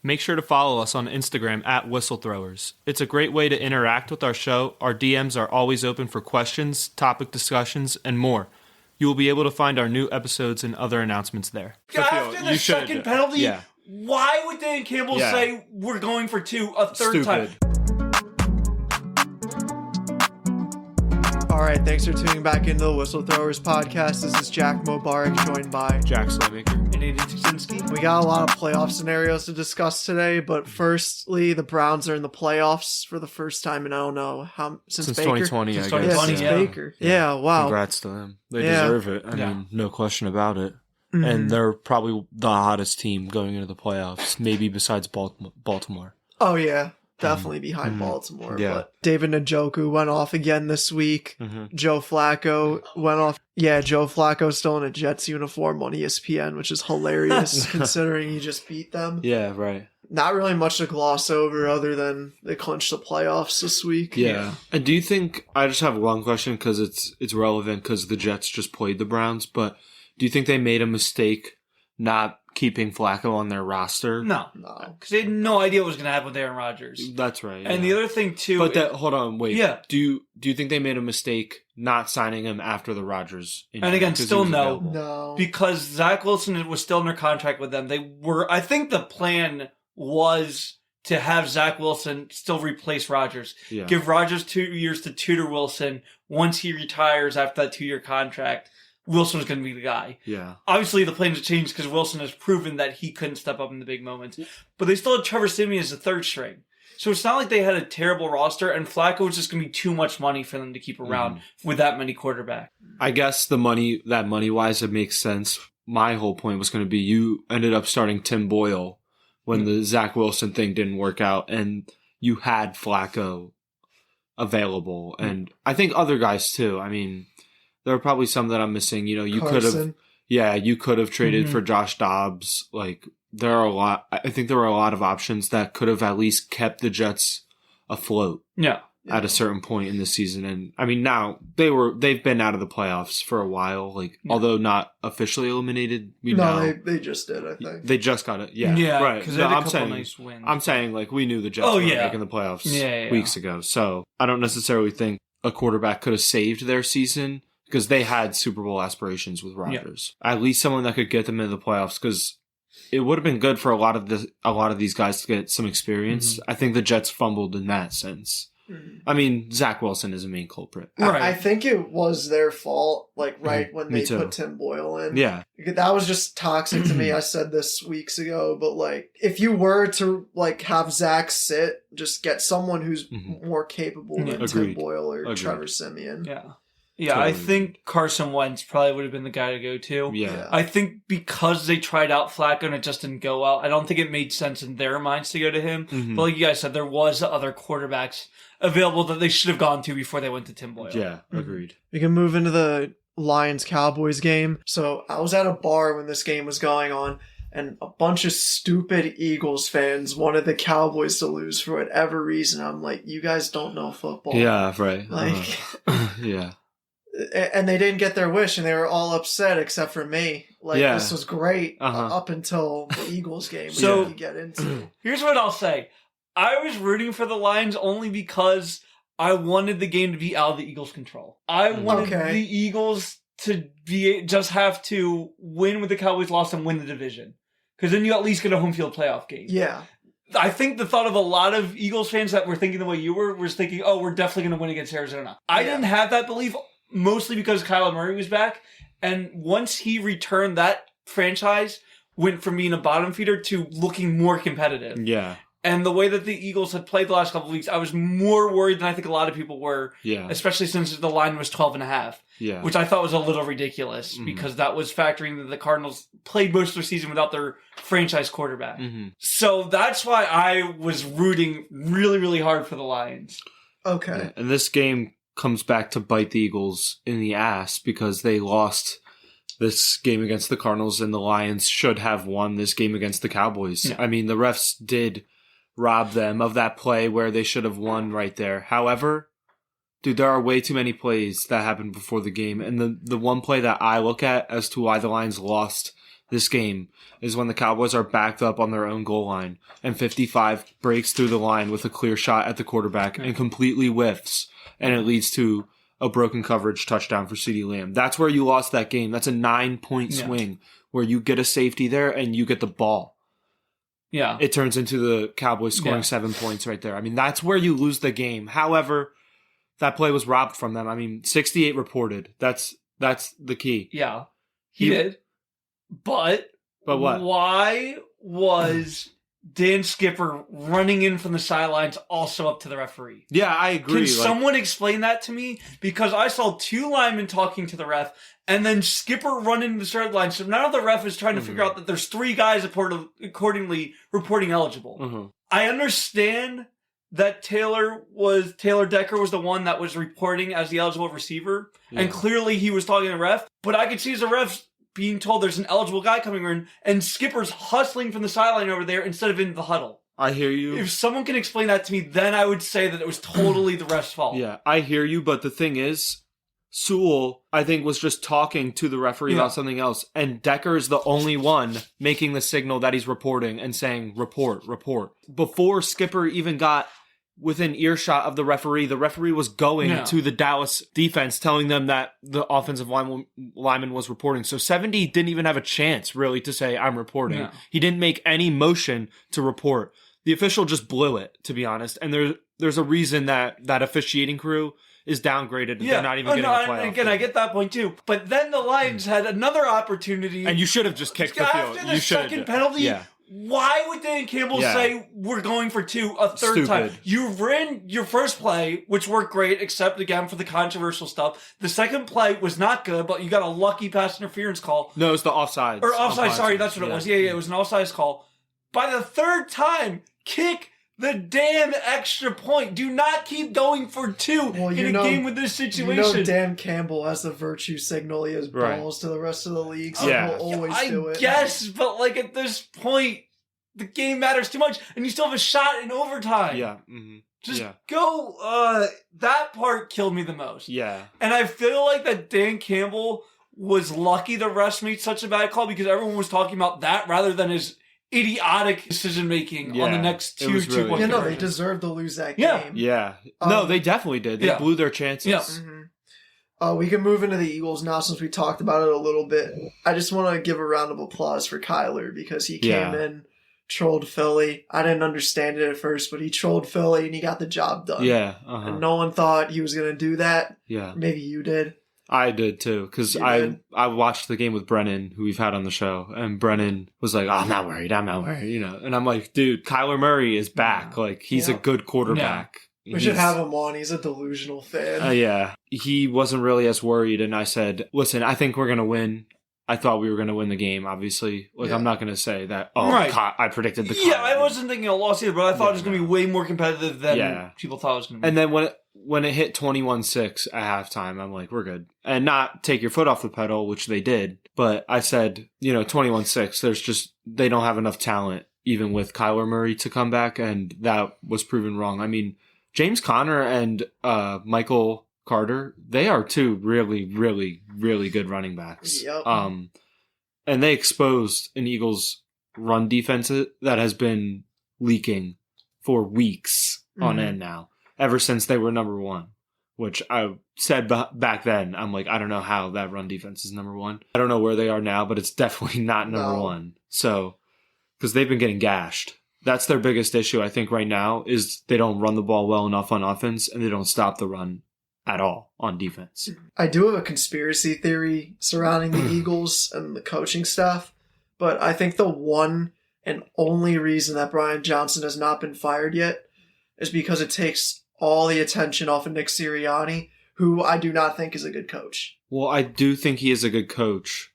make sure to follow us on Instagram at Whistlethrowers. It's a great way to interact with our show. Our DMs are always open for questions, topic discussions, and more. You will be able to find our new episodes and other announcements there. After the second penalty, why would Dan Campbell say we're going for two a third time? All right, thanks for tuning back into the Whistlethrowers podcast. This is Jack Mubarak, joined by Jack Slaymaker and Aiden Tuczynski. We got a lot of playoff scenarios to discuss today, but firstly, the Browns are in the playoffs for the first time in I don't know how since Baker. 2020, Since I guess. 2020, Since yeah. Baker. Yeah, wow. Congrats to them. They deserve it. I mean, no question about it. Mm-hmm. And they're probably the hottest team going into the playoffs, maybe besides Baltimore. Oh yeah, definitely behind Baltimore. Yeah. But David Njoku went off again this week. Joe Flacco went off. Yeah, Joe Flacco's still in a Jets uniform on ESPN, which is hilarious considering he just beat them. Yeah, right. Not really much to gloss over other than they clinched the playoffs this week. Yeah. And do you think, I just have one question because it's relevant because the Jets just played the Browns, but do you think they made a mistake not keeping Flacco on their roster? No. Because they had no idea what was going to happen with Aaron Rodgers. That's right. And the other thing, too... But hold on, wait. Yeah. Do you think they made a mistake not signing him after the Rodgers injury? And again, still no. No. Because Zach Wilson was still under contract with them. I think the plan was to have Zach Wilson still replace Rodgers. Yeah. Give Rodgers 2 years to tutor Wilson. Once he retires after that 2-year contract, Wilson was going to be the guy. Yeah. Obviously, the plans have changed because Wilson has proven that he couldn't step up in the big moments. But they still had Trevor Siemian as the third string. So it's not like they had a terrible roster, and Flacco was just going to be too much money for them to keep around with that many quarterbacks. I guess money-wise, it makes sense. My whole point was going to be you ended up starting Tim Boyle when the Zach Wilson thing didn't work out, and you had Flacco available. And I think other guys, too. I mean... There are probably some that I'm missing. You know, you could have traded for Josh Dobbs. Like, there are a lot. I think there were a lot of options that could have at least kept the Jets afloat. Yeah. At a certain point in the season. And I mean, now they've been out of the playoffs for a while. Like, although not officially eliminated, they just did, I think. They just got it. Yeah. Yeah. Right. Because they had a couple nice wins. I'm saying, like, we knew the Jets were making the playoffs weeks ago. So I don't necessarily think a quarterback could have saved their season. Because they had Super Bowl aspirations with Rodgers. Yeah. At least someone that could get them into the playoffs. Because it would have been good for a lot of these guys to get some experience. I think the Jets fumbled in that sense. I mean, Zach Wilson is a main culprit. Right. I think it was their fault, like when they put Tim Boyle in. Yeah. That was just toxic to me. I said this weeks ago, but like, if you were to like have Zach sit, just get someone who's more capable than Tim Boyle or Trevor Siemian. Yeah. Yeah, totally. I think Carson Wentz probably would have been the guy to go to. Yeah. I think because they tried out Flacco and it just didn't go well, I don't think it made sense in their minds to go to him. But like you guys said, there was other quarterbacks available that they should have gone to before they went to Tim Boyle. Yeah, agreed. We can move into the Lions-Cowboys game. So I was at a bar when this game was going on, and a bunch of stupid Eagles fans wanted the Cowboys to lose for whatever reason. I'm like, you guys don't know football. Yeah, right. Like, yeah. And they didn't get their wish, and they were all upset except for me. Like, this was great up until the Eagles game, which we get into. Here's what I'll say. I was rooting for the Lions only because I wanted the game to be out of the Eagles' control. I wanted the Eagles to just have to win with the Cowboys lost and win the division. Because then you at least get a home field playoff game. Yeah. I think the thought of a lot of Eagles fans that were thinking the way you were was thinking, oh, we're definitely going to win against Arizona. I didn't have that belief. Mostly because Kyler Murray was back. And once he returned, that franchise went from being a bottom feeder to looking more competitive. Yeah. And the way that the Eagles had played the last couple of weeks, I was more worried than I think a lot of people were. Yeah. Especially since the line was 12.5. Yeah. Which I thought was a little ridiculous because that was factoring that the Cardinals played most of their season without their franchise quarterback. So that's why I was rooting really, really hard for the Lions. Okay. Yeah. And this game comes back to bite the Eagles in the ass because they lost this game against the Cardinals and the Lions should have won this game against the Cowboys. Yeah. I mean, the refs did rob them of that play where they should have won right there. However, dude, there are way too many plays that happened before the game. And the one play that I look at as to why the Lions lost this game is when the Cowboys are backed up on their own goal line and 55 breaks through the line with a clear shot at the quarterback and completely whiffs, and it leads to a broken coverage touchdown for CeeDee Lamb. That's where you lost that game. That's a 9-point swing where you get a safety there and you get the ball. Yeah. It turns into the Cowboys scoring 7 points right there. I mean, that's where you lose the game. However, that play was robbed from them. I mean, 68 reported. That's the key. Yeah. He did. But what? Why was Dan Skipper running in from the sidelines also up to the referee? Yeah, I agree. Can someone explain that to me? Because I saw 2 linemen talking to the ref, and then Skipper running the sideline. So now the ref is trying to figure out that there's 3 guys accordingly reporting eligible. I understand that Taylor Decker was the one that was reporting as the eligible receiver, and clearly he was talking to the ref. But I could see as a ref being told there's an eligible guy coming in, and Skipper's hustling from the sideline over there instead of in the huddle. I hear you. If someone can explain that to me, then I would say that it was totally the ref's fault. Yeah, I hear you, but the thing is, Sewell, I think, was just talking to the referee about something else, and Decker is the only one making the signal that he's reporting and saying, report. Before Skipper even got within earshot of the referee was going to the Dallas defense, telling them that the offensive lineman was reporting. So 70 didn't even have a chance, really, to say, I'm reporting. Yeah. He didn't make any motion to report. The official just blew it, to be honest. And there's a reason that officiating crew is downgraded. Yeah. They're not even getting a playoff. And again, I get that point too. But then the Lions had another opportunity. And you should have just kicked the field. After the second penalty, why would Dan Campbell say we're going for 2 a third time? You ran your first play, which worked great, except again for the controversial stuff. The second play was not good, but you got a lucky pass interference call. No, it's the offside. Or offside, sorry, that's what it was. Yeah, it was an offside call. By the third time, kick the damn extra point. Do not keep going for 2 in a game with this situation. You know Dan Campbell has the virtue signal. He has balls to the rest of the league, so he'll always do it. I guess, but like at this point, the game matters too much, and you still have a shot in overtime. Yeah. Mm-hmm. Just go. That part killed me the most. Yeah. And I feel like that Dan Campbell was lucky the refs made such a bad call because everyone was talking about that rather than his idiotic decision-making on the next 2 2-point. Yeah, no, they deserved to lose that game. Yeah. No, they definitely did. They blew their chances. Yeah. Mm-hmm. We can move into the Eagles now since we talked about it a little bit. I just want to give a round of applause for Kyler because he came in, trolled Philly. I didn't understand it at first, but he trolled Philly and he got the job done. Yeah. And no one thought he was going to do that. Yeah. Maybe you did. I did too, because I watched the game with Brennan, who we've had on the show, and Brennan was like, I'm not worried, you know. And I'm like, dude, Kyler Murray is back. Like, he's a good quarterback. Yeah. We should have him on. He's a delusional fan. Yeah. He wasn't really as worried, and I said, listen, I think we're going to win. I thought we were going to win the game, obviously. Like, I'm not going to say that, I predicted the Kyler. Yeah, I wasn't thinking a loss either, but I thought it was going to be way more competitive than people thought it was going to be. And then when it hit 21-6 at halftime, I'm like, we're good. And not take your foot off the pedal, which they did. But I said, 21-6, they don't have enough talent, even with Kyler Murray, to come back. And that was proven wrong. I mean, James Conner and Michael Carter, they are 2 really, really, really good running backs. Yep. And they exposed an Eagles run defense that has been leaking for weeks on end now, ever since they were number 1, which I said back then. I'm like, I don't know how that run defense is number 1. I don't know where they are now, but it's definitely not number 1. So, because they've been getting gashed. That's their biggest issue, I think, right now, is they don't run the ball well enough on offense, and they don't stop the run at all on defense. I do have a conspiracy theory surrounding the Eagles and the coaching staff, but I think the one and only reason that Brian Johnson has not been fired yet is because it takes all the attention off of Nick Sirianni, who I do not think is a good coach. Well, I do think he is a good coach.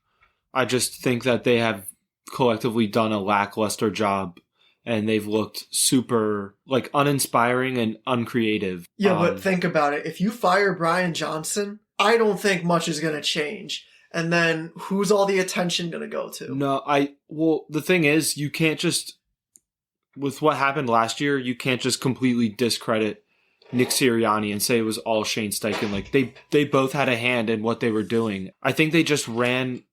I just think that they have collectively done a lackluster job, and they've looked super, uninspiring and uncreative. Yeah, but think about it. If you fire Brian Johnson, I don't think much is going to change. And then who's all the attention going to go to? No, the thing is, you can't just, with what happened last year, you can't just completely discredit Nick Sirianni and say it was all Shane Steichen. Like, they both had a hand in what they were doing. I think they just ran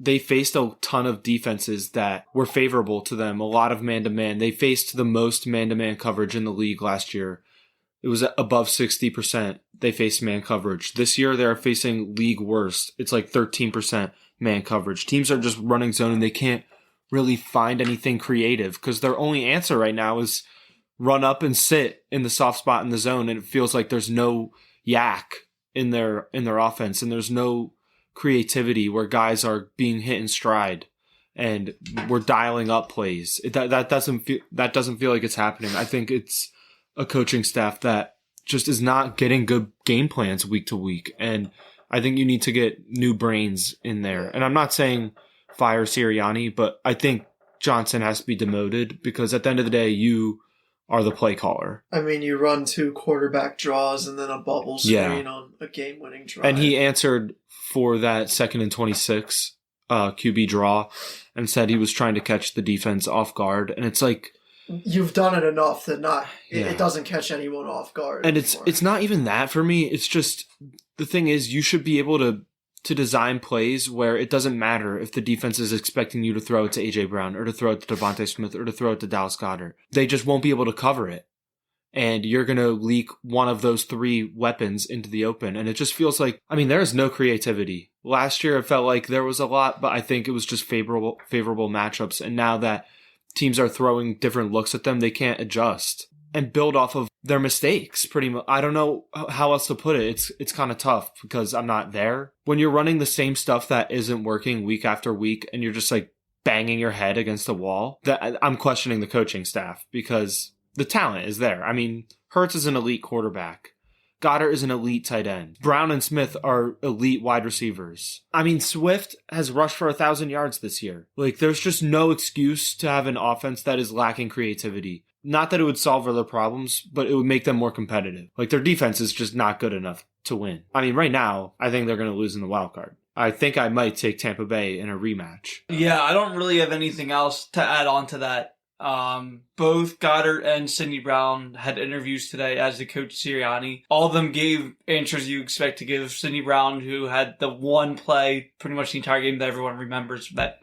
they faced a ton of defenses that were favorable to them, a lot of man-to-man. They faced the most man-to-man coverage in the league last year. It was above 60%. They faced man coverage. This year, they're facing league worst. It's like 13% man coverage. Teams are just running zone, and they can't really find anything creative because their only answer right now is run up and sit in the soft spot in the zone, and it feels like there's no yak in their offense, and there's no creativity where guys are being hit in stride and we're dialing up plays. That doesn't feel like it's happening. I think it's a coaching staff that just is not getting good game plans week to week, and I think you need to get new brains in there. And I'm not saying fire Sirianni, but I think Johnson has to be demoted because at the end of the day, you are the play caller. I mean, you run 2 quarterback draws and then a bubble screen on a game-winning drive. And he answered for that 2nd and 26 QB draw and said he was trying to catch the defense off guard. And it's like, you've done it enough that it doesn't catch anyone off guard. And anymore. it's not even that for me. It's just, the thing is, you should be able to design plays where it doesn't matter if the defense is expecting you to throw it to A.J. Brown or to throw it to Devontae Smith or to throw it to Dallas Goedert. They just won't be able to cover it. And you're going to leak one of those 3 weapons into the open. And it just feels like, I mean, there is no creativity. Last year, it felt like there was a lot, but I think it was just favorable matchups. And now that teams are throwing different looks at them, they can't adjust and build off of their mistakes pretty much. I don't know how else to put it. It's kind of tough because I'm not there. When you're running the same stuff that isn't working week after week and you're just like banging your head against the wall, that I'm questioning the coaching staff because the talent is there. I mean, Hurts is an elite quarterback. Goddard is an elite tight end. Brown and Smith are elite wide receivers. I mean, Swift has rushed for 1,000 yards this year. Like, there's just no excuse to have an offense that is lacking creativity. Not that it would solve other problems, but it would make them more competitive. Like, their defense is just not good enough to win. I mean, right now, I think they're going to lose in the wild card. I think I might take Tampa Bay in a rematch. Yeah, I don't really have anything else to add on to that. Both Goddard and Sidney Brown had interviews today as the coach Sirianni. All of them gave answers you expect to give. Sidney Brown, who had the one play pretty much the entire game that everyone remembers, that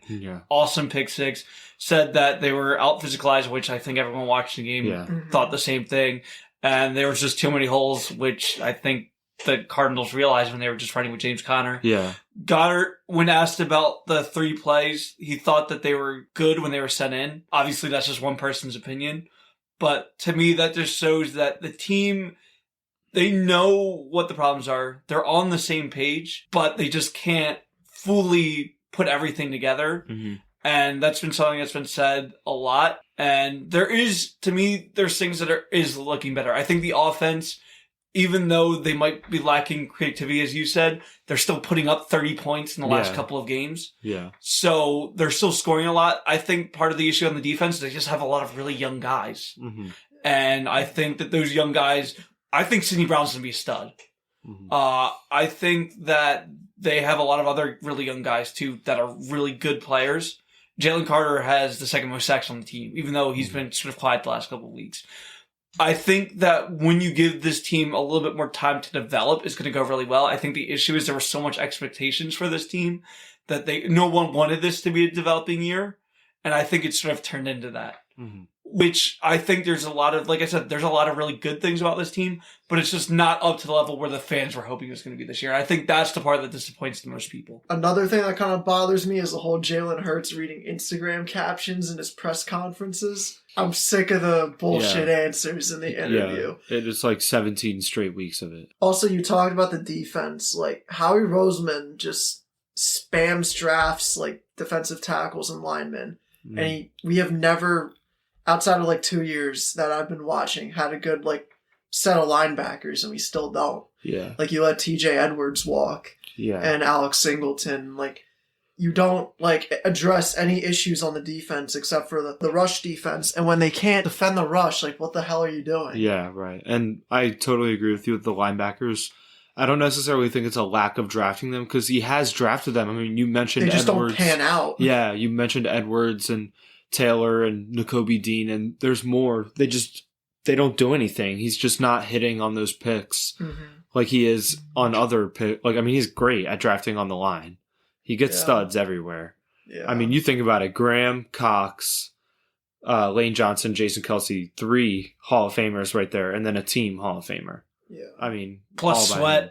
awesome pick six, said that they were out physicalized, which I think everyone watching the game thought the same thing. And there was just too many holes, which I think the Cardinals realized when they were just fighting with James Conner. Yeah. Goddard, when asked about the 3 plays, he thought that they were good when they were sent in. Obviously, that's just one person's opinion. But to me, that just shows that the team, they know what the problems are. They're on the same page, but they just can't fully put everything together. Mm-hmm. And that's been something that's been said a lot. And there is, to me, there's things that is looking better. I think the offense, even though they might be lacking creativity, as you said, they're still putting up 30 points in the last couple of games. Yeah. So they're still scoring a lot. I think part of the issue on the defense is they just have a lot of really young guys. Mm-hmm. And I think that those young guys, I think Sidney Brown's going to be a stud. Mm-hmm. I think that they have a lot of other really young guys, too, that are really good players. Jalen Carter has the second most sacks on the team, even though he's been sort of quiet the last couple of weeks. I think that when you give this team a little bit more time to develop, it's going to go really well. I think the issue is there were so much expectations for this team that no one wanted this to be a developing year. And I think it's sort of turned into that. Mm-hmm. Which I think there's a lot of, like I said, there's a lot of really good things about this team, but it's just not up to the level where the fans were hoping it was going to be this year. I think that's the part that disappoints the most people. Another thing that kind of bothers me is the whole Jalen Hurts reading Instagram captions in his press conferences. I'm sick of the bullshit answers in the interview. Yeah, it's like 17 straight weeks of it. Also, you talked about the defense. Like, Howie Roseman just spams drafts like defensive tackles and linemen. Mm. And we have never, outside of like 2 years that I've been watching, had a good like set of linebackers, and we still don't. Yeah. Like, you let TJ Edwards walk. Yeah. And Alex Singleton. Like, you don't like address any issues on the defense except for the rush defense. And when they can't defend the rush, like, what the hell are you doing? Yeah, right. And I totally agree with you with the linebackers. I don't necessarily think it's a lack of drafting them because he has drafted them. I mean, you mentioned Edwards. They just Edwards. Don't pan out. Yeah, you mentioned Edwards and Taylor and Nakobe Dean, and there's more. They don't do anything. He's just not hitting on those picks like he is on other picks. Like, I mean, he's great at drafting on the line. He gets Yeah. studs everywhere. Yeah. I mean, you think about it. Graham, Cox, Lane Johnson, Jason Kelsey, 3 Hall of Famers right there, and then a team Hall of Famer. Yeah. I mean, Plus all by Sweat. him.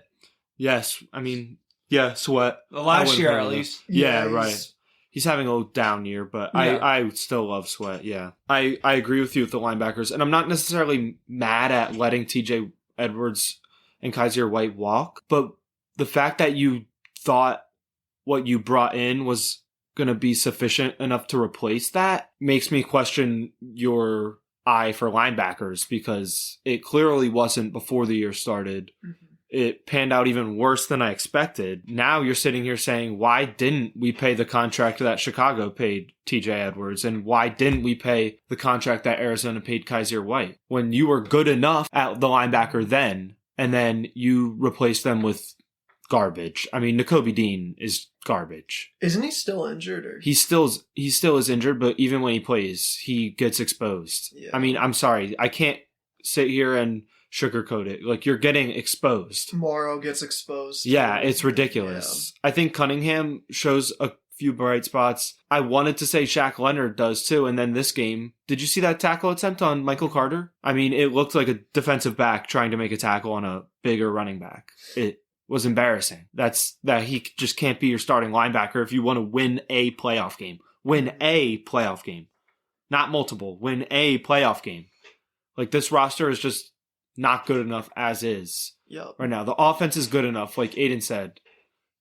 Yes. I mean, yeah, Sweat. The I last wouldn't year, put at him least. Yeah, he's- right. He's having a down year, but Yeah. I still love Sweat, yeah. I agree with you with the linebackers, and I'm not necessarily mad at letting TJ Edwards and Kaiser White walk, but the fact that you thought what you brought in was going to be sufficient enough to replace that makes me question your eye for linebackers, because it clearly wasn't before the year started. Mhm. It panned out even worse than I expected. Now you're sitting here saying, why didn't we pay the contract that Chicago paid TJ Edwards? And why didn't we pay the contract that Arizona paid Kaiser White? When you were good enough at the linebacker then, and then you replaced them with garbage. I mean, Nakobe Dean is garbage. Isn't he still injured? Or He still is injured, but even when he plays, he gets exposed. Yeah. I mean, I'm sorry. I can't sit here and sugarcoat it. Like, you're getting exposed. Morrow gets exposed? Yeah, it's ridiculous. I think Cunningham shows a few bright spots. I wanted to say Shaq Leonard does too, and then this game, did you see that tackle attempt on Michael Carter? I mean, it looked like a defensive back trying to make a tackle on a bigger running back. It was embarrassing. That he just can't be your starting linebacker if you want to win a playoff game. Win a playoff game. Not multiple. Win a playoff game. Like, this roster is just not good enough as is Yep. right now. The offense is good enough, like Aiden said.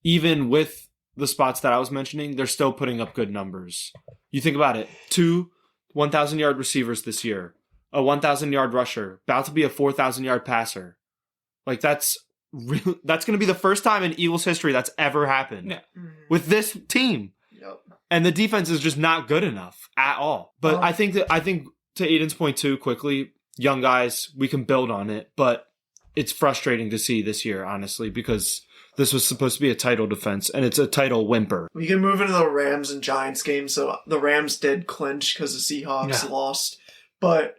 Even with the spots that I was mentioning, they're still putting up good numbers. You think about it. 2 1,000-yard receivers this year. A 1,000-yard rusher. About to be a 4,000-yard passer. Like, that's going to be the first time in Eagles history that's ever happened. Yeah. Mhm. With this team. Yep. And the defense is just not good enough at all. But I think to Aiden's point too, quickly, young guys, we can build on it, but it's frustrating to see this year, honestly, because this was supposed to be a title defense, and it's a title whimper. We can move into the Rams and Giants game. So the Rams did clinch because the Seahawks Yeah. lost. But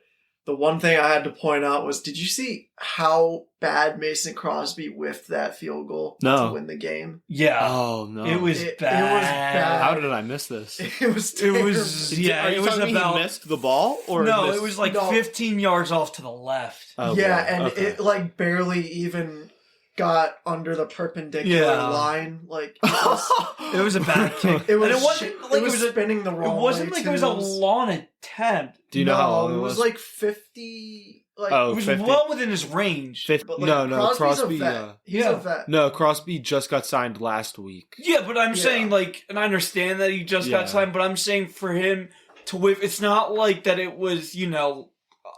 the one thing I had to point out was, did you see how bad Mason Crosby whiffed that field goal No. to win the game? Yeah. Oh, no. It was It was bad. bad. How did I miss this? It was It terrible. was, yeah, Are you it was telling me about. he missed the ball? Or No, missed- it was like No. 15 yards off to the left. Oh, yeah, boy. and Okay. it like barely even got under the perpendicular Yeah. line. Like, it was, It was a bad kick. it was, and it wasn't like it was a, spinning the it wrong wasn't way, like it was a too. long attempt. Do you know how long it was? Like 50. Like, Oh, It was 50. well within his range. but, like, No, Crosby's Crosby. a vet. He's yeah. a vet. No, Crosby just got signed last week. Yeah, but I'm Yeah. saying like, and I understand that he just Yeah. got signed, but I'm saying for him to whip, it's not like that it was, you know,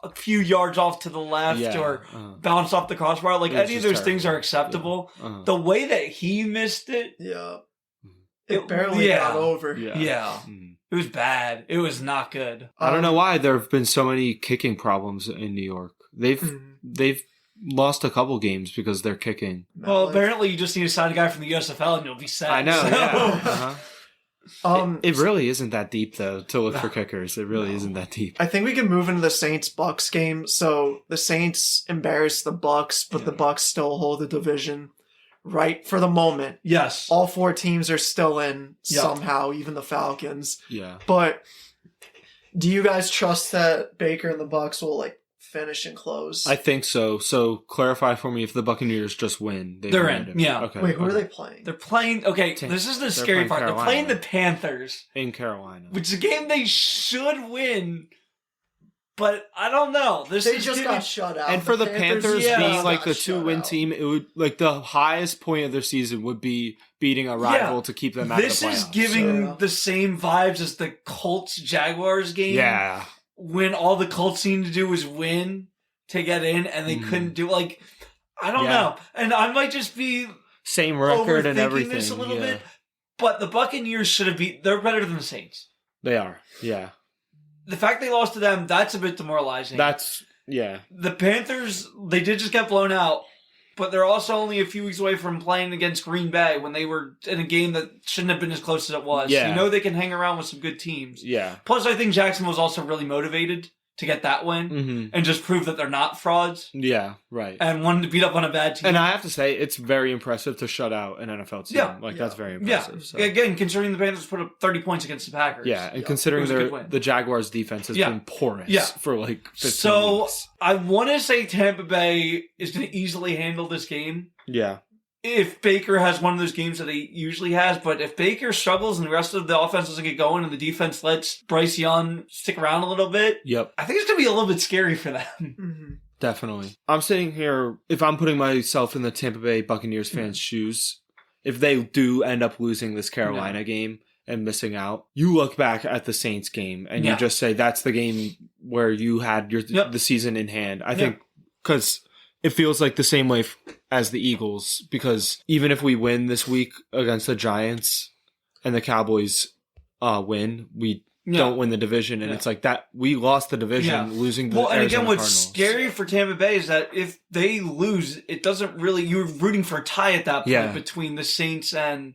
a few yards off to the left Yeah. or bounced off the crossbar. Like, It was any of just those things terrible. are acceptable. Uh-huh. The way that he missed it, Yeah. It- It barely yeah. got over. yeah, Mhm. it was bad. It was not good. I don't know why there have been so many kicking problems in New York. They've lost a couple games because they're kicking. Well, apparently you just need to sign a guy from the USFL and you'll be set. I know. So- Yeah. Uh-huh. It so really isn't that deep though to look for kickers. It really isn't that deep. I think we can move into the Saints-Bucks game. So the Saints embarrassed the Bucks, but the Bucks still hold the division right for the moment. Yes. All 4 teams are still in Yeah. somehow, even the Falcons. Yeah. But do you guys trust that Baker and the Bucks will like finish and close? I think so. So clarify for me if the Buccaneers just win. They're win in, it. yeah. Okay. Wait, who are okay. they playing? They're playing. Okay, Ten- this is the they're scary playing part. They're playing Carolina. the Panthers, In Carolina. which is a game they should win. But I don't know. This They is just giving- got shut out. And for the Panthers yeah, being just like got the shut 2-win out. team, it would like the highest point of their season would be beating a rival to keep them out This of the playoffs. is giving So- the same vibes as the Colts Jaguars game. Yeah. When all the Colts seemed to do was win to get in, and they couldn't do like I don't Yeah. know. And I might just be Same record and overthinking everything. this a little yeah. bit. But the Buccaneers should have beat. They're better than the Saints. They are. Yeah. The fact they lost to them, that's a bit demoralizing. That's yeah. The Panthers, they did just get blown out, but they're also only a few weeks away from playing against Green Bay when they were in a game that shouldn't have been as close as it was. Yeah. You know they can hang around with some good teams. Yeah. Plus, I think Jacksonville's also really motivated to get that win Mm-hmm. and just prove that they're not frauds Yeah, right. and wanted to beat up on a bad team. And I have to say, it's very impressive to shut out an NFL team. Yeah. That's very yeah, impressive. So. again, considering the Panthers put up 30 points against the Packers. Yeah, and It considering was a good win. the Jaguars' defense has been porous for like 15 So weeks. I want to say Tampa Bay is going to easily handle this game. Yeah. If Baker has one of those games that he usually has, but if Baker struggles and the rest of the offense doesn't get going and the defense lets Bryce Young stick around a little bit, Yep. I think it's going to be a little bit scary for them. Mm-hmm. Definitely. I'm sitting here, if I'm putting myself in the Tampa Bay Buccaneers fans' shoes, if they do end up losing this Carolina game and missing out, you look back at the Saints game and you just say that's the game where you had the season in hand. I think because it feels like the same way as the Eagles, because even if we win this week against the Giants and the Cowboys win, we don't win the division, and it's like that we lost the division losing the Arizona and again, what's Cardinals. scary for Tampa Bay is that if they lose, it doesn't really, you're rooting for a tie at that point between the Saints and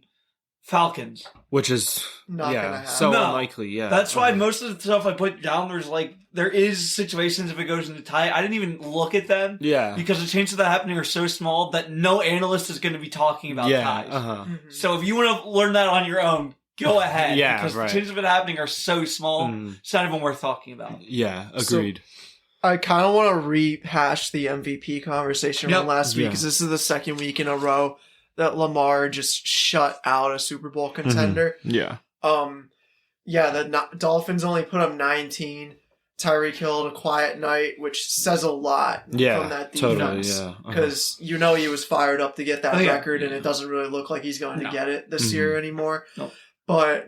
Falcons, which is Not gonna happen. so unlikely. Yeah, that's why most of the stuff I put down, there is situations if it goes into tie. I didn't even look at them, because the chances of that happening are so small that no analyst is going to be talking about ties. Mm-hmm. So if you want to learn that on your own, go ahead. Yeah, because right. the chances of it happening are so small, it's not even worth talking about. Yeah, agreed. So, I kind of want to rehash the MVP conversation from last week, because this is the second week in a row that Lamar just shut out a Super Bowl contender. Yeah. The Dolphins only put up 19. Tyreek Hill had a quiet night, which says a lot from that defense. Because you know he was fired up to get that record, and it doesn't really look like he's going to get it this year anymore. Nope. But,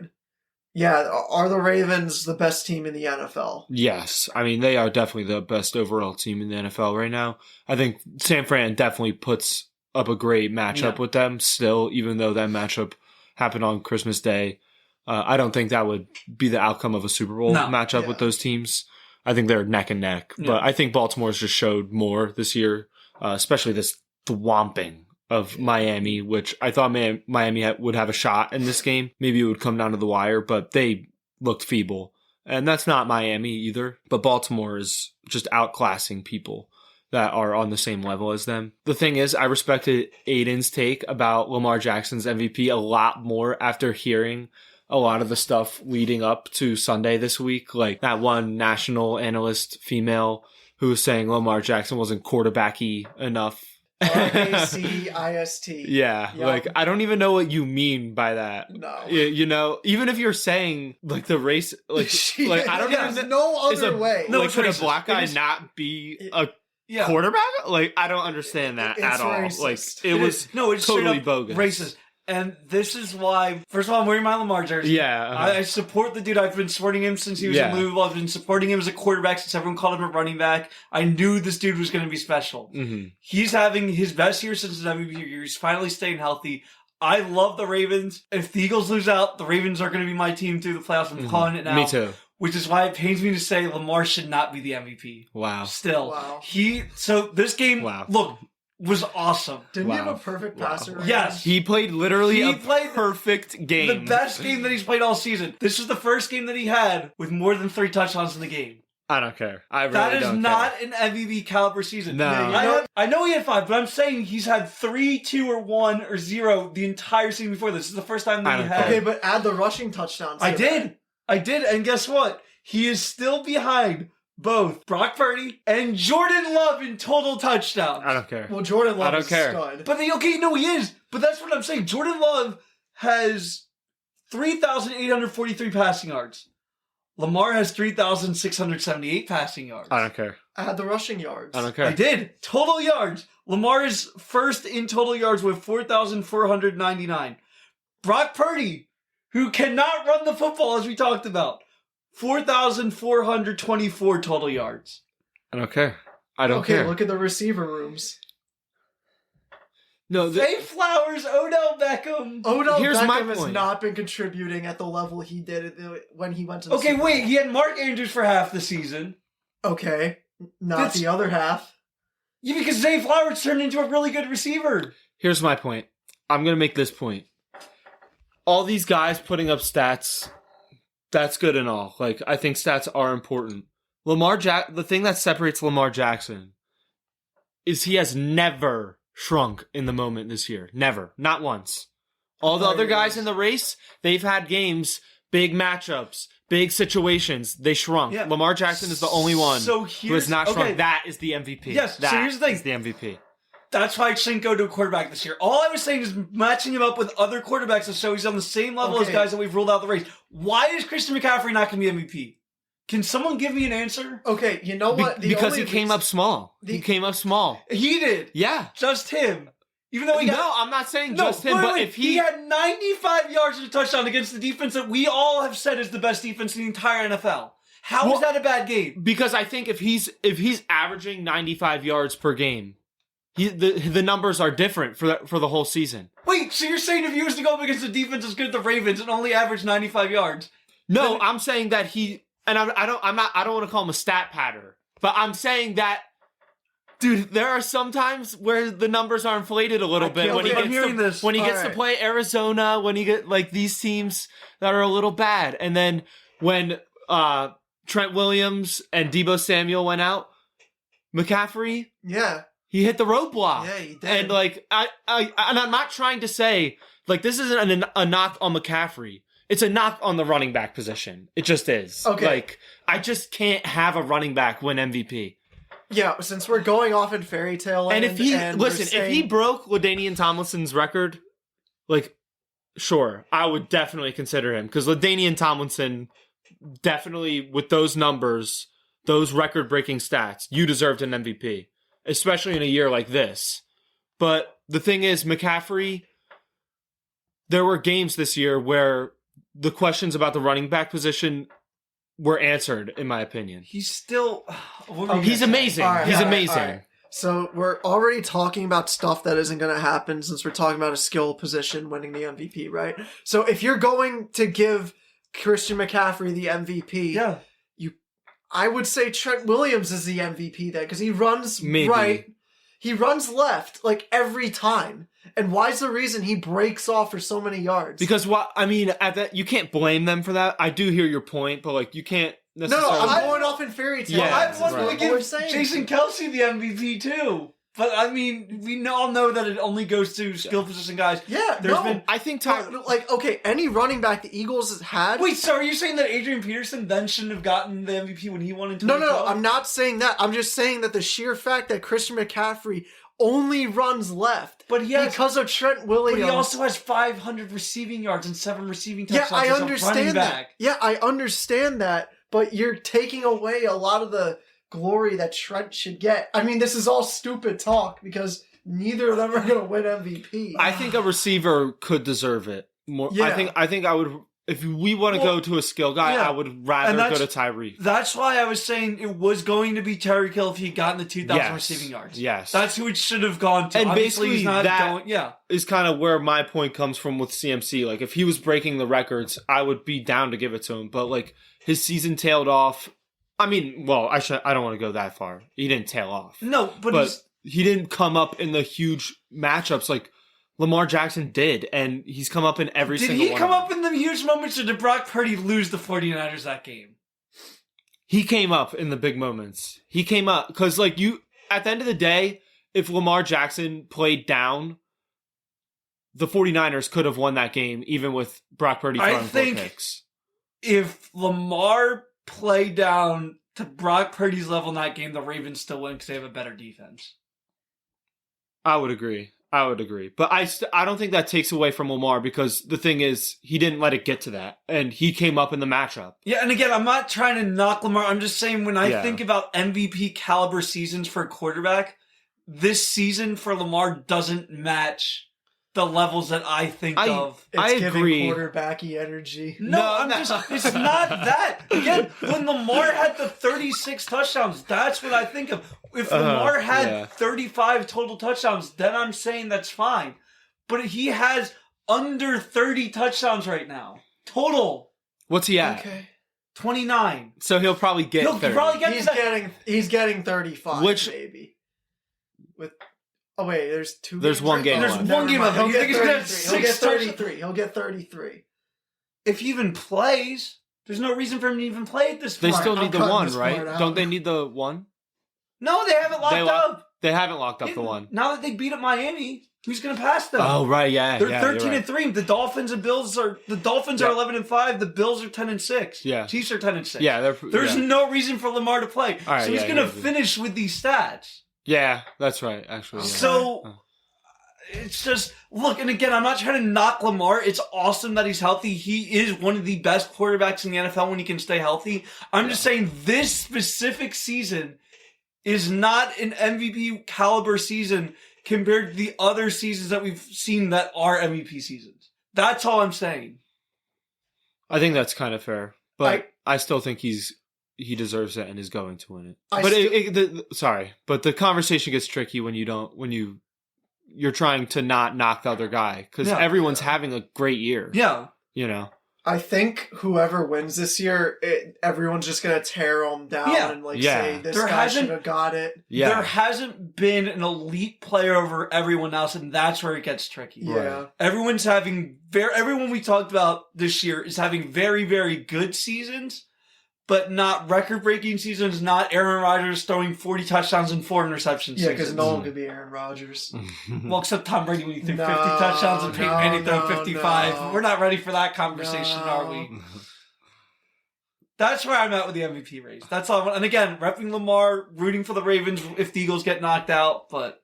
are the Ravens the best team in the NFL? Yes. I mean, they are definitely the best overall team in the NFL right now. I think San Fran definitely puts up a great matchup with them still, even though that matchup happened on Christmas Day. I don't think that would be the outcome of a Super Bowl matchup with those teams. I think they're neck and neck. But I think Baltimore's just showed more this year, especially this thwomping of Miami, which I thought Miami would have a shot in this game. Maybe it would come down to the wire, but they looked feeble. And that's not Miami either. But Baltimore is just outclassing people that are on the same level as them. The thing is, I respected Aiden's take about Lamar Jackson's MVP a lot more after hearing a lot of the stuff leading up to Sunday this week. Like that one national analyst female who was saying Lamar Jackson wasn't quarterbacky enough. RACIST. Yeah, Yep. like I don't even know what you mean by that. No. You know, even if you're saying like the race, like I don't There's even no other way. No, like, it's could a racist. black guy It is- not be a quarterback? Like I don't understand that It's at all. racist. Like it was it's totally straight up bogus. racist. And this is why, first of all, I'm wearing my Lamar jersey. Yeah. I support the dude. I've been supporting him since he was in Louisville. I've been supporting him as a quarterback since everyone called him a running back. I knew this dude was going to be special. Mm-hmm. He's having his best year since his MVP year. He's finally staying healthy. I love the Ravens. If the Eagles lose out, the Ravens are going to be my team through the playoffs. I'm calling it now. Me too. Which is why it pains me to say Lamar should not be the MVP. Wow. Still. Wow. So this game, look, was awesome. Didn't he have a perfect passer rating? Yes. He played literally He a played perfect game. The best game that he's played all season. This is the first game that he had with more than 3 touchdowns in the game. I don't care. I really That is don't not care. an MVP caliber season. No. I know he had 5, but I'm saying he's had 3, 2, or 1, or 0 the entire season before this. This is the first time that he had. Okay, but add the rushing touchdowns. I did, and guess what? He is still behind both Brock Purdy and Jordan Love in total touchdowns. I don't care. Well, Jordan Love is care. stud. But he is. But that's what I'm saying. Jordan Love has 3,843 passing yards. Lamar has 3,678 passing yards. I don't care. Add the rushing yards. I don't care. I did. Total yards. Lamar is first in total yards with 4,499. Brock Purdy, who cannot run the football as we talked about, 4,424 total yards. I don't care. I don't care. Okay, look at the receiver rooms. No, Zay Flowers, Odell Beckham. Odell Here's my Beckham has point. not been contributing at the level he did when he went to the Okay, Super wait. Bowl. He had Mark Andrews for half the season. Okay, not That's- the other half. Yeah, because Zay Flowers turned into a really good receiver. Here's my point. I'm going to make this point. All these guys putting up stats, that's good and all. Like, I think stats are important. The thing that separates Lamar Jackson is he has never shrunk in the moment this year. Never. Not once. All the other guys in the race, they've had games, big matchups, big situations. They shrunk. Yeah. Lamar Jackson is the only one who has not shrunk. That is the MVP. Yes, so here's the thing. Is the MVP. That's why I shouldn't go to a quarterback this year. All I was saying is matching him up with other quarterbacks to show he's on the same level as guys that we've ruled out the race. Why is Christian McCaffrey not going to be MVP? Can someone give me an answer? Okay, you know what? Because he came up small. He came up small. He did. Yeah. Just him. Even though No, I'm not saying just him, but if he had 95 yards and a touchdown against the defense that we all have said is the best defense in the entire NFL. How is that a bad game? Because I think if he's averaging 95 yards per game, the numbers are different for the whole season. Wait, so you're saying if he was to go up against the defense as good as the Ravens and only average 95 yards? No, I'm saying that I don't want to call him a stat patter, but I'm saying that, dude, there are some times where the numbers are inflated a little bit when he gets to play Arizona, when he get like these teams that are a little bad, and then when Trent Williams and Deebo Samuel went out, McCaffrey, he hit the roadblock. Yeah, he did. And like and I'm not trying to say like this isn't a knock on McCaffrey. It's a knock on the running back position. It just is. Okay. Like, I just can't have a running back win MVP. Yeah, since we're going off in fairy tale land, and if he broke LaDainian Tomlinson's record, like, sure, I would definitely consider him. Because LaDainian Tomlinson, definitely with those numbers, those record-breaking stats, you deserved an MVP. Especially in a year like this. But the thing is, McCaffrey, there were games this year where the questions about the running back position were answered, in my opinion. He's still... he's amazing. He's amazing. Right. So we're already talking about stuff that isn't going to happen since we're talking about a skill position winning the MVP, right? So if you're going to give Christian McCaffrey the MVP, I would say Trent Williams is the MVP there because he runs right. He runs left like every time. And why's the reason he breaks off for so many yards? Because you can't blame them for that. I do hear your point, but like you can't necessarily. No, I'm going off in fairy tale. Yeah, I wanted to give Jason Kelce the MVP too. But I mean, we all know that it only goes to skill position guys. Yeah, I think any running back the Eagles has had. Wait, so are you saying that Adrian Peterson then shouldn't have gotten the MVP when he won in 2012? No, I'm not saying that. I'm just saying that the sheer fact that Christian McCaffrey only runs left, because of Trent Williams. But he also has 500 receiving yards and 7 receiving touchdowns. Yeah, I understand that. Yeah, I understand that. But you're taking away a lot of the glory that Trent should get. I mean, this is all stupid talk because neither of them are going to win MVP. I think a receiver could deserve it more. Yeah. I think I would. If we want to go to a skill guy, I would rather go to Tyreek. That's why I was saying it was going to be Tyreek Hill if he got in the 2,000 receiving yards. Yes. That's who it should have gone to. And obviously, basically, he's not that going, is kind of where my point comes from with CMC. Like, if he was breaking the records, I would be down to give it to him. But, like, his season tailed off. I mean, well, I don't want to go that far. He didn't tail off. No, but he didn't come up in the huge matchups like Lamar Jackson did, and he's come up in every single one. Did he come up in the huge moments, or did Brock Purdy lose the 49ers that game? He came up in the big moments. He came up, because, like, at the end of the day, if Lamar Jackson played down, the 49ers could have won that game, even with Brock Purdy throwing 4 picks. If Lamar played down to Brock Purdy's level in that game, the Ravens still win because they have a better defense. I would agree. But I don't think that takes away from Lamar because the thing is, he didn't let it get to that. And he came up in the matchup. Yeah, and again, I'm not trying to knock Lamar. I'm just saying when I think about MVP caliber seasons for a quarterback, this season for Lamar doesn't match the levels that I think of. It's giving quarterbacky energy. No, it's not that. Again, when Lamar had the 36 touchdowns, that's what I think of. If Lamar had 35 total touchdowns, then I'm saying that's fine. But he has under 30 touchdowns right now. Total. What's he at? Okay. 29. So he'll probably get 30. He's getting 35, maybe. There's 2 There's games. One game There's left. one game left. He'll get 33. He'll get 33. If he even plays, There's no reason for him to even play at this They point. still I'm need the cutting one, this right? part out. Don't they need the one? No, they haven't locked up. They haven't locked up the one. Now that they beat up Miami, who's going to pass them? Oh, right, yeah. They're yeah, 13-3. The Dolphins and Bills are 11-5. The Bills are 10-6. Yeah. Chiefs are 10-6. Yeah, There's no reason for Lamar to play. All right, so he's yeah, going to yeah. finish with these stats. Yeah, that's right, actually. Yeah. So it's just look, and again, I'm not trying to knock Lamar. It's awesome that he's healthy. He is one of the best quarterbacks in the NFL when he can stay healthy. I'm just saying this specific season is not an MVP caliber season compared to the other seasons that we've seen that are MVP seasons. That's all I'm saying. I think that's kind of fair, but I still think he deserves it and is going to win it. But the conversation gets tricky when you're trying to not knock the other guy because everyone's having a great year. Yeah, I think whoever wins this year, everyone's just gonna tear them down and say this guy should have got it. Yeah. There hasn't been an elite player over everyone else, and that's where it gets tricky. Yeah, everyone we talked about this year is having very, very good seasons, but not record-breaking seasons. Not Aaron Rodgers throwing 40 touchdowns and 4 interceptions. Yeah, because no one could be Aaron Rodgers. Well, except Tom Brady when he threw 50 touchdowns and Peyton Manning threw 55. No. We're not ready for that conversation, are we? That's where I'm at with the MVP race. That's all. And again, repping Lamar, rooting for the Ravens if the Eagles get knocked out, but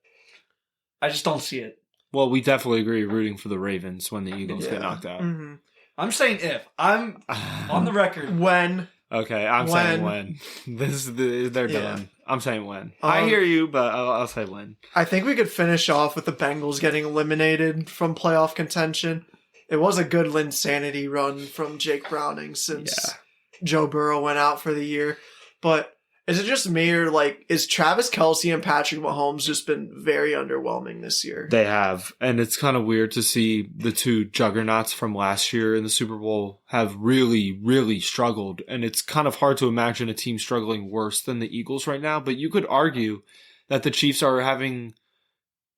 I just don't see it. Well, we definitely agree rooting for the Ravens when the Eagles get knocked out. Mm-hmm. I'm saying if. I'm on the record. When. Okay, I'm saying when. They're done. I'm saying when. I hear you, but I'll say when. I think we could finish off with the Bengals getting eliminated from playoff contention. It was a good Linsanity run from Jake Browning since Joe Burrow went out for the year. But is it just me or is Travis Kelce and Patrick Mahomes just been very underwhelming this year? They have. And it's kind of weird to see the two juggernauts from last year in the Super Bowl have really, really struggled. And it's kind of hard to imagine a team struggling worse than the Eagles right now. But you could argue that the Chiefs are having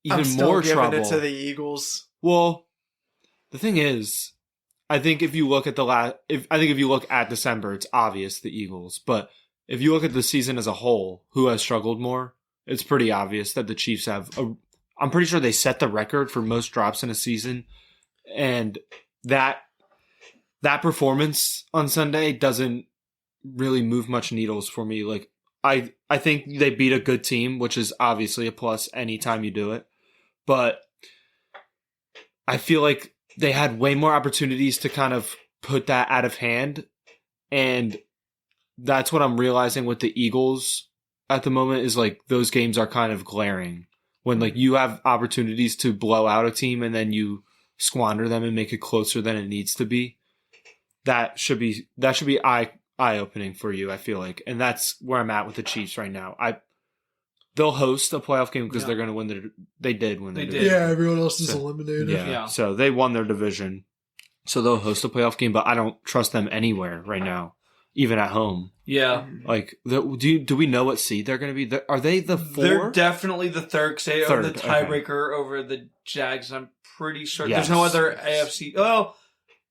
even more trouble. I'm still giving it to the Eagles. Well, the thing is, I think if you look at if you look at December, it's obvious the Eagles. But if you look at the season as a whole, who has struggled more, it's pretty obvious that the Chiefs have I'm pretty sure they set the record for most drops in a season. And that performance on Sunday doesn't really move much needles for me. I think they beat a good team, which is obviously a plus anytime you do it. But I feel like they had way more opportunities to kind of put that out of hand. And that's what I'm realizing with the Eagles at the moment is those games are kind of glaring when you have opportunities to blow out a team and then you squander them and make it closer than it needs to be. That should be eye opening for you, I feel like. And that's where I'm at with the Chiefs right now. They'll host a playoff game because they're going to win they did win their division. Yeah, everyone else is eliminated. Yeah. So they won their division. So they'll host a playoff game, but I don't trust them anywhere right now. Even at home. Yeah. Do we know what seed they're going to be? Are they the 4? They're definitely the third because they own the tiebreaker over the Jags. I'm pretty sure. There's no other AFC. Oh,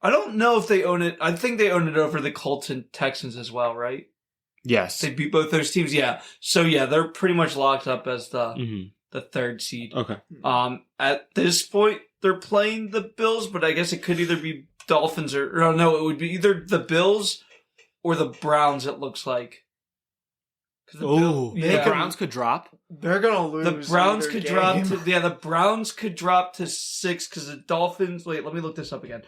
I don't know if they own it. I think they own it over the Colts and Texans as well, right? Yes. They beat both those teams. Yeah. So, they're pretty much locked up as the third seed. Okay. At this point, they're playing the Bills, but I guess it could either be Dolphins or no, it would be either the Bills or the Browns, it looks like. The Browns could drop? They're going to lose. The Browns could drop to... Yeah, the Browns could drop to 6 because the Dolphins... Wait, let me look this up again.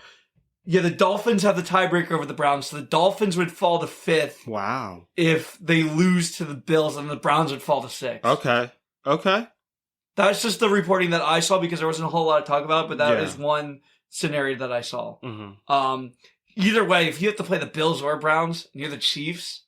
Yeah, the Dolphins have the tiebreaker over the Browns, so the Dolphins would fall to 5th. Wow. If they lose to the Bills, and the Browns would fall to 6th. Okay. That's just the reporting that I saw because there wasn't a whole lot to talk about, but that is one scenario that I saw. Mm-hmm. Either way, if you have to play the Bills or Browns, and you're the Chiefs,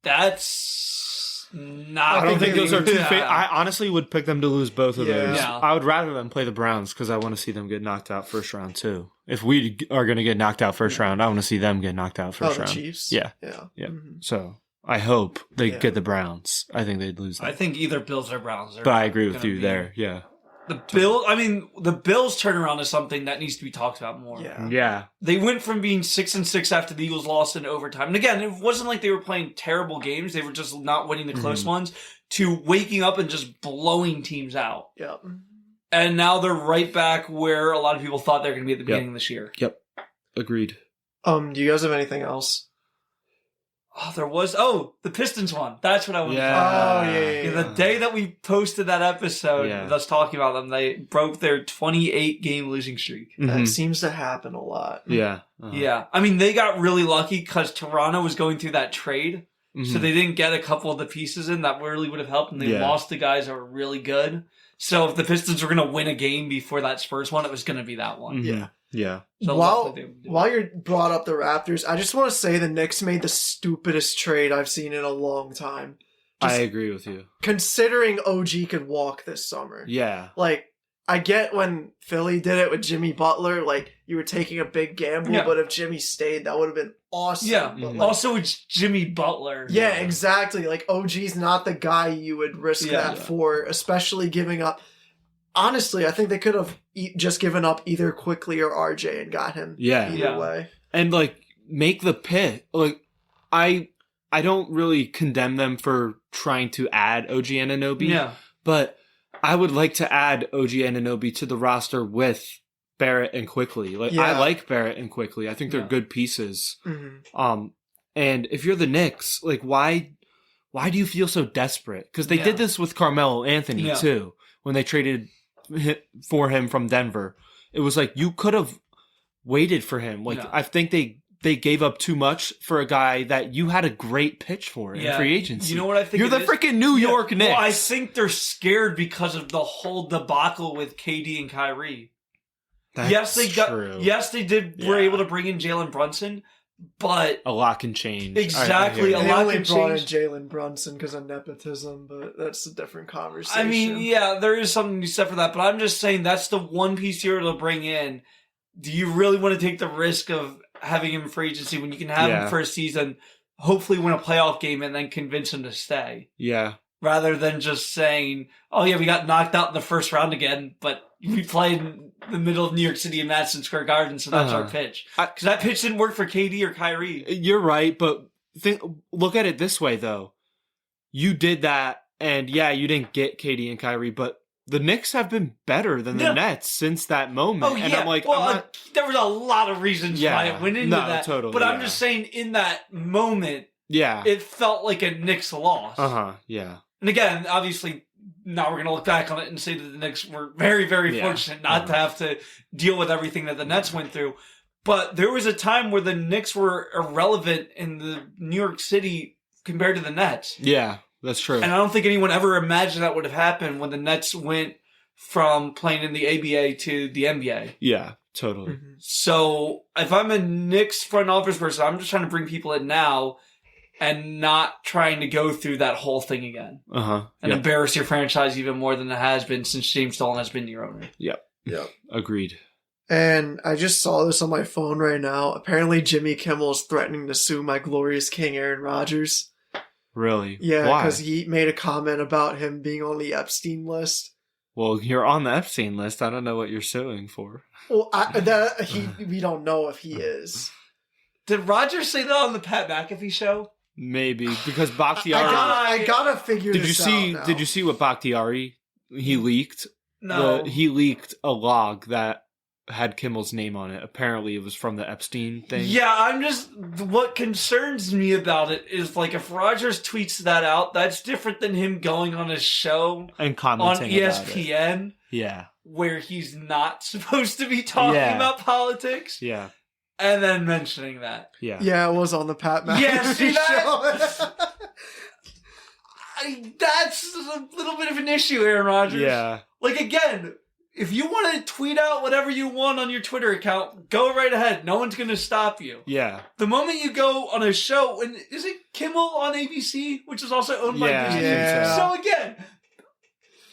that's not. I don't think those are two. I honestly would pick them to lose both of those. Yeah. I would rather them play the Browns because I want to see them get knocked out first round too. If we are going to get knocked out first round, I want to see them get knocked out first round. The Chiefs. Yeah. Mm-hmm. So I hope they get the Browns. I think they'd lose. That. I think either Bills or Browns. But I agree with you there. Yeah. The Bills turnaround is something that needs to be talked about more. Yeah. They went from being 6-6 after the Eagles lost in overtime. And again, it wasn't like they were playing terrible games. They were just not winning the close ones, to waking up and just blowing teams out. Yep. And now they're right back where a lot of people thought they were going to be at the beginning of this year. Yep. Agreed. Do you guys have anything else? Oh, there was. The Pistons one. That's what I wanted to talk about. Yeah. The day that we posted that episode with us talking about them, they broke their 28-game losing streak. That seems to happen a lot. Yeah. Yeah. I mean, they got really lucky because Toronto was going through that trade. So they didn't get a couple of the pieces in that really would have helped. And they lost the guys that were really good. So if the Pistons were going to win a game before that Spurs one, it was going to be that one. Yeah. Yeah. So while you're brought up the Raptors, I just want to say the Knicks made the stupidest trade I've seen in a long time. I agree with you. Considering OG could walk this summer. Yeah. Like, I get when Philly did it with Jimmy Butler, like, you were taking a big gamble, but if Jimmy stayed, that would have been awesome. Yeah. But Also, it's Jimmy Butler. Yeah, exactly. Like, OG's not the guy you would risk that for, especially giving up. Honestly, I think they could have just given up either Quickly or RJ and got him either way. And, like, make the pit. Like, I don't really condemn them for trying to add OG Anunoby, but I would like to add OG Anunoby to the roster with Barrett and Quickly. Like, I like Barrett and Quickly. I think they're good pieces. And if you're the Knicks, like, why do you feel so desperate? Because they did this with Carmelo Anthony too, when they traded for him from Denver. It was like, you could have waited for him. Like, I think they gave up too much for a guy that you had a great pitch for in free agency. You know what I think? You're the freaking New York Knicks. Well, I think they're scared because of the whole debacle with KD and Kyrie. That's true. Yes, they were able to bring in Jalen Brunson, but a lot can change. Exactly, They only brought in Jalen Brunson because of nepotism, but that's a different conversation. I mean, there is something to be said for that, but I'm just saying that's the one piece you're able to bring in. Do you really want to take the risk of having him for agency when you can have him for a season, hopefully win a playoff game, and then convince him to stay? Yeah. Rather than just saying, oh yeah, we got knocked out in the first round again, but we played in the middle of New York City in Madison Square Garden, so that's our pitch. Because that pitch didn't work for KD or Kyrie. You're right, but look at it this way, though. You did that, and you didn't get KD and Kyrie, but the Knicks have been better than the Nets since that moment. Oh, and I'm like, there was a lot of reasons why it went into that. Totally, but I'm just saying, in that moment, it felt like a Knicks loss. Yeah. And again, obviously, now we're going to look back on it and say that the Knicks were very, very fortunate not to have to deal with everything that the Nets went through. But there was a time where the Knicks were irrelevant in the New York City compared to the Nets. Yeah, that's true. And I don't think anyone ever imagined that would have happened when the Nets went from playing in the ABA to the NBA. Yeah, totally. So if I'm a Knicks front office person, I'm just trying to bring people in now and not trying to go through that whole thing again. And embarrass your franchise even more than it has been since James Dolan has been your owner. Yep. Agreed. And I just saw this on my phone right now. Apparently Jimmy Kimmel is threatening to sue my glorious king Aaron Rodgers. Really? Yeah, because he made a comment about him being on the Epstein list. Well, you're on the Epstein list. I don't know what you're suing for. Well, we don't know if he is. Did Rodgers say that on the Pat McAfee show? Maybe, because Bakhtiari... I gotta figure this out now. Did you see what Bakhtiari... He leaked? No. He leaked a log that had Kimmel's name on it. Apparently, it was from the Epstein thing. Yeah, what concerns me about it is, like, if Rodgers tweets that out, that's different than him going on a show and commenting on ESPN. Yeah. Where he's not supposed to be talking about politics. Yeah. And then mentioning that. Yeah. Yeah, it was on the Pat McAfee show. That's a little bit of an issue, Aaron Rodgers. Yeah. Like, again, if you want to tweet out whatever you want on your Twitter account, go right ahead. No one's going to stop you. Yeah. The moment you go on a show, and is it Kimmel on ABC, which is also owned by Disney? Yeah. So again,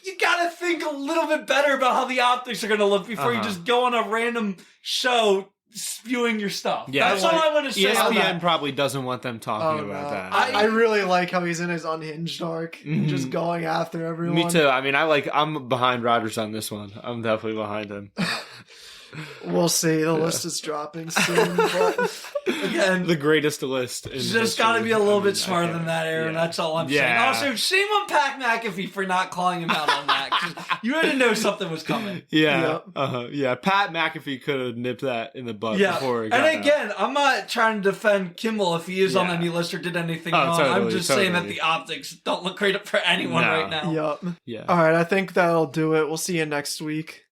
you got to think a little bit better about how the optics are going to look before you just go on a random show spewing your stuff. Yeah, That's all I want to say. on ESPN that. probably doesn't want them talking Oh, about no. that. I really like how he's in his unhinged arc, just going after everyone. Me too. I mean, I'm behind Rodgers on this one. I'm definitely behind him. We'll see. The list is dropping soon, but Again, The greatest list. In just got to be a little bit smarter than that, Aaron. Yeah. That's all I'm saying. Yeah. Also, shame on Pat McAfee for not calling him out on that. 'Cause you had to know something was coming. Yeah, yeah. Pat McAfee could have nipped that in the butt Yeah, before it got and again, I'm not trying to defend Kimball if he is on Yeah. any list or did anything Oh, wrong. I'm totally, just saying that totally. the optics don't look great for anyone No. right now. yep. Yeah. All right, I think that'll do it. We'll see you next week.